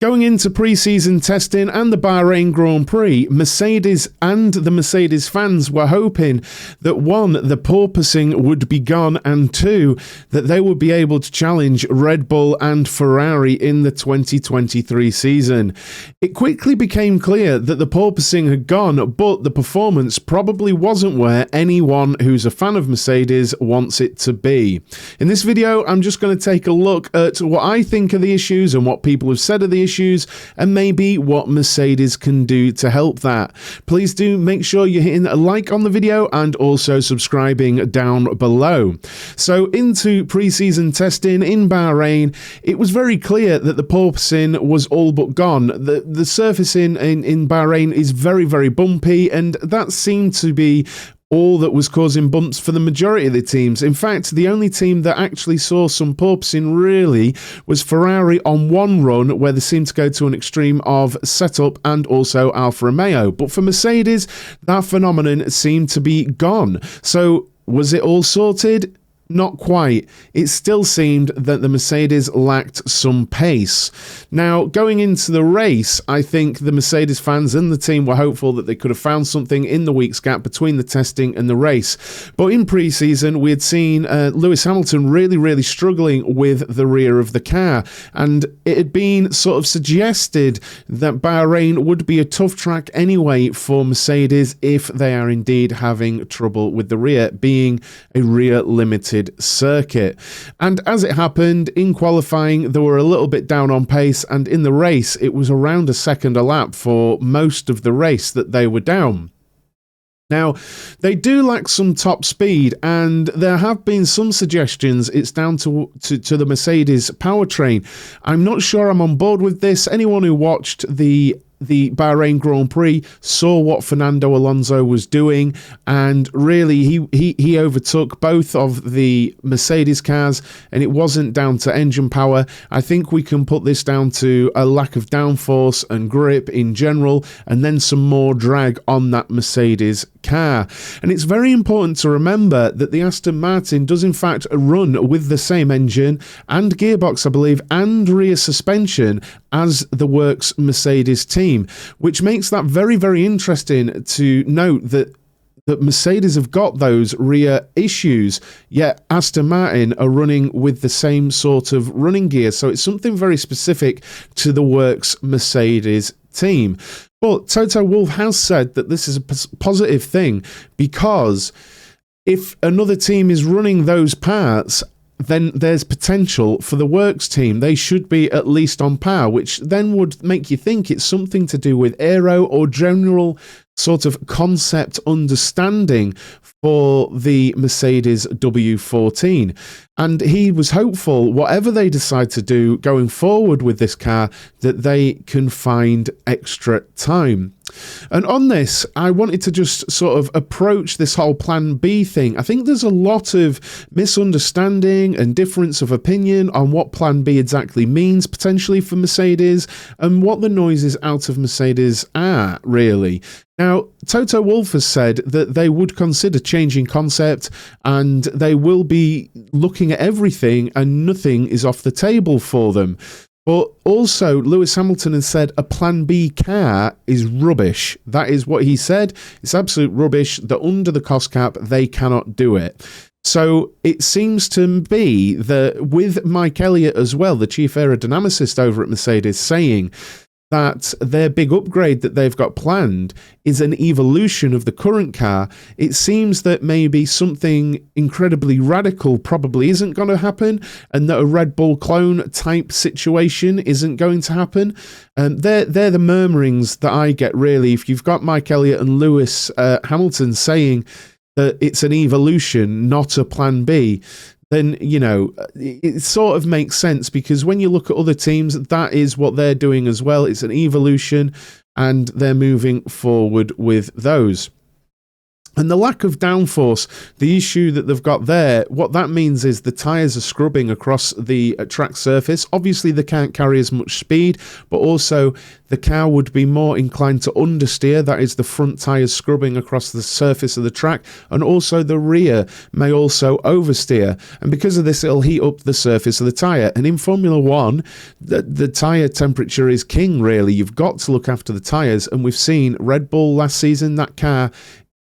Going into pre-season testing and the Bahrain Grand Prix, Mercedes and the Mercedes fans were hoping that 1, the porpoising would be gone, and 2, that they would be able to challenge Red Bull and Ferrari in the 2023 season. It quickly became clear that the porpoising had gone, but the performance probably wasn't where anyone who's a fan of Mercedes wants it to be. In this video, I'm just going to take a look at what I think are the issues and what people have said are the issues, and maybe what Mercedes can do to help that. Please do make sure you're hitting a like on the video and also subscribing down below. So into pre-season testing in Bahrain, it was very clear that the porpoising was all but gone. The surface in Bahrain is very, very bumpy, and that seemed to be all that was causing bumps for the majority of the teams. In fact, the only team that actually saw some porpoising really was Ferrari on one run, where they seemed to go to an extreme of setup, and also Alfa Romeo. But for Mercedes, that phenomenon seemed to be gone. So was it all sorted? Not quite. It still seemed that the Mercedes lacked some pace. Now, going into the race, I think the Mercedes fans and the team were hopeful that they could have found something in the week's gap between the testing and the race. But in pre-season, we had seen Lewis Hamilton really struggling with the rear of the car. And it had been sort of suggested that Bahrain would be a tough track anyway for Mercedes if they are indeed having trouble with the rear, being a rear-limited circuit. And as it happened, in qualifying they were a little bit down on pace, and in the race it was around a second a lap for most of the race that they were down. Now, they do lack some top speed, and there have been some suggestions it's down to the Mercedes powertrain. I'm not sure I'm on board with this. Anyone who watched the Bahrain Grand Prix saw what Fernando Alonso was doing, and really he overtook both of the Mercedes cars, and it wasn't down to engine power. I think we can put this down to a lack of downforce and grip in general, and then some more drag on that Mercedes car. And it's very important to remember that the Aston Martin does in fact run with the same engine and gearbox, I believe, and rear suspension as the works Mercedes team, which makes that very interesting to note that Mercedes have got those rear issues, yet Aston Martin are running with the same sort of running gear. So it's something very specific to the works Mercedes team. But Toto Wolff has said that this is a positive thing, because if another team is running those parts, then there's potential for the works team. They should be at least on par, which then would make you think it's something to do with aero or general sort of concept understanding for the Mercedes W14. And he was hopeful, whatever they decide to do going forward with this car, that they can find extra time. And on this, I wanted to just sort of approach this whole Plan B thing. I think there's a lot of misunderstanding and difference of opinion on what Plan B exactly means, potentially for Mercedes, and what the noises out of Mercedes are, really. Now, Toto Wolff has said that they would consider changing concept, and they will be looking at everything, and nothing is off the table for them. But also, Lewis Hamilton has said a Plan B car is rubbish. That is what he said. It's absolute rubbish, that under the cost cap, they cannot do it. So it seems to be that with Mike Elliott as well, the chief aerodynamicist over at Mercedes, saying that their big upgrade that they've got planned is an evolution of the current car, it seems that maybe something incredibly radical probably isn't going to happen, and that a Red Bull clone type situation isn't going to happen. They're the murmurings that I get, really. If you've got Mike Elliott and Lewis Hamilton saying that it's an evolution, not a Plan B, then, you know, it sort of makes sense, because when you look at other teams, that is what they're doing as well. It's an evolution, and they're moving forward with those. And the lack of downforce, the issue that they've got there, what that means is the tyres are scrubbing across the track surface. Obviously, they can't carry as much speed, but also the car would be more inclined to understeer. That is the front tyres scrubbing across the surface of the track, and also the rear may also oversteer. And because of this, it'll heat up the surface of the tyre. And in Formula One, the tyre temperature is king, really. You've got to look after the tyres. And we've seen Red Bull last season, that car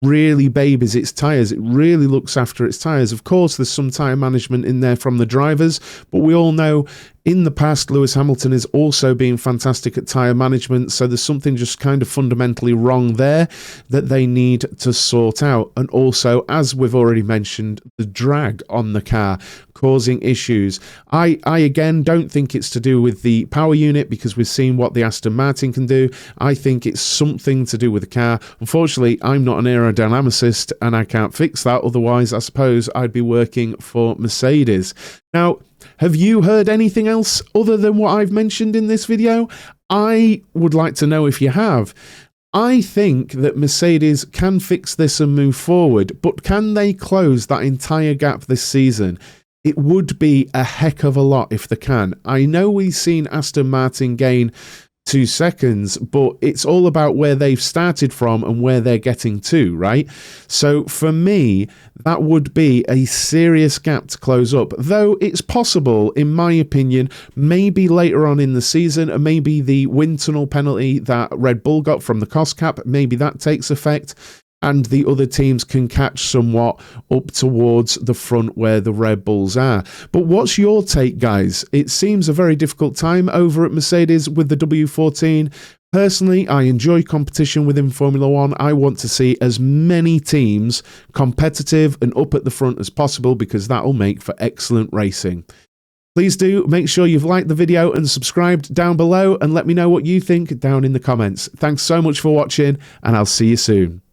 really babies its tyres. It really looks after its tyres. Of course, there's some tyre management in there from the drivers, but we all know in the past, Lewis Hamilton has also been fantastic at tyre management, so there's something just kind of fundamentally wrong there that they need to sort out. And also, as we've already mentioned, the drag on the car causing issues. I again don't think it's to do with the power unit, because we've seen what the Aston Martin can do. I think it's something to do with the car. Unfortunately, I'm not an aerodynamicist and I can't fix that. Otherwise, I suppose I'd be working for Mercedes. Now, have you heard anything else other than what I've mentioned in this video? I would like to know if you have. I think that Mercedes can fix this and move forward, but can they close that entire gap this season? It would be a heck of a lot if they can. I know we've seen Aston Martin gain 2 seconds, but it's all about where they've started from and where they're getting to, right? So for me, that would be a serious gap to close up, though it's possible, in my opinion, maybe later on in the season, and maybe the wind tunnel penalty that Red Bull got from the cost cap, maybe that takes effect, and the other teams can catch somewhat up towards the front where the Red Bulls are. But what's your take, guys? It seems a very difficult time over at Mercedes with the W14. Personally, I enjoy competition within Formula One. I want to see as many teams competitive and up at the front as possible, because that will make for excellent racing. Please do make sure you've liked the video and subscribed down below, and let me know what you think down in the comments. Thanks so much for watching, and I'll see you soon.